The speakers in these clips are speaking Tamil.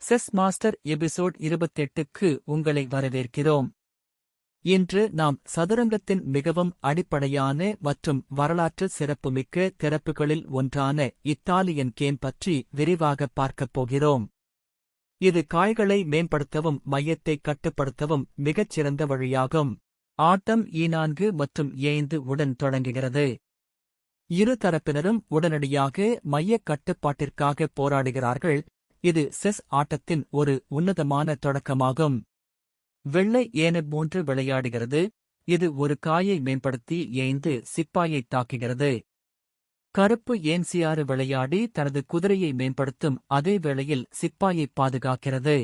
செஸ் மாஸ்டர் எபிசோட் 28க்கு உங்களை வரவேற்கிறோம். இன்று நாம் சதுரங்கத்தின் மிகவும் அடிப்படையான மற்றும் வரலாற்று சிறப்புமிக்க திறப்புகளில் ஒன்றான இத்தாலியன் கேம் பற்றி விரிவாக பார்க்கப் போகிறோம். இது காய்களை மேம்படுத்தவும் மையத்தை கட்டுப்படுத்தவும் மிகச் சிறந்த வழியாகும். ஆட்டம் E4 மற்றும் E5 உடன் தொடங்குகிறது. இரு தரப்பினரும் உடனடியாக மையக் கட்டுப்பாட்டிற்காக போராடுகிறார்கள். இது செஸ் ஆட்டத்தின் ஒரு உன்னதமான தொடக்கமாகும். வெள்ளை E3 விளையாடுகிறது. இது ஒரு காயை மேம்படுத்தி E5 சிப்பாயைத் தாக்குகிறது. கருப்பு E6 விளையாடி தனது குதிரையை மேம்படுத்தும் அதே வேளையில் சிப்பாயைப் பாதுகாக்கிறது.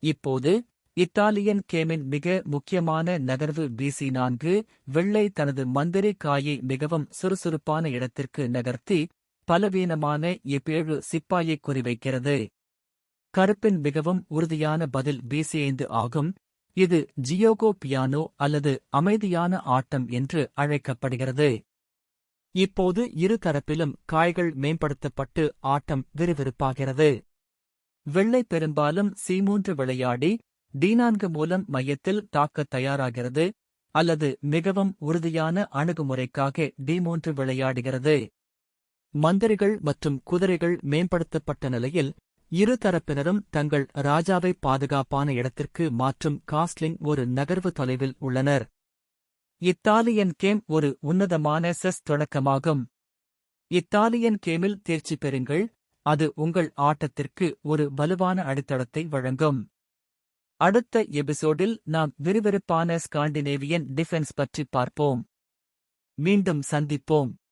இப்போது இத்தாலியன் கேமின் மிக முக்கியமான நகர்வு BC4. வெள்ளை தனது மந்திரி காயை மிகவும் சுறுசுறுப்பான இடத்திற்கு நகர்த்தி பலவீனமான E7 சிப்பாயை குறிவைக்கிறது. கருப்பின் மிகவும் உறுதியான பதில் BC5 ஆகும். இது ஜியோகோ பியானோ அல்லது அமைதியான ஆட்டம் என்று அழைக்கப்படுகிறது. இப்போது இரு தரப்பிலும் காய்கள் மேம்படுத்தப்பட்டு ஆட்டம் விறுவிறுப்பாகிறது. வெள்ளை பெரும்பாலும் C3 விளையாடி D4 மூலம் மையத்தில் தாக்கத் தயாராகிறது அல்லது மிகவும் உறுதியான அணுகுமுறைக்காக D3 விளையாடுகிறது. மந்திரிகள் மற்றும் குதிரைகள் மேம்படுத்தப்பட்ட நிலையில் இரு தரப்பினரும் தங்கள் ராஜாவை பாதுகாப்பான இடத்திற்கு மாற்றும் காஸ்ட்லிங் ஒரு நகர்வு தொலைவில் உள்ளனர். இத்தாலியன் கேம் ஒரு உன்னதமான செஸ் தொடக்கமாகும். இத்தாலியன் கேமில் தேர்ச்சி பெறுங்கள். அது உங்கள் ஆட்டத்திற்கு ஒரு வலுவான அடித்தளத்தை வழங்கும். அடுத்த எபிசோடில் நாம் விறுவிறுப்பான ஸ்காண்டினேவியன் டிஃபென்ஸ் பற்றி பார்ப்போம். மீண்டும் சந்திப்போம்.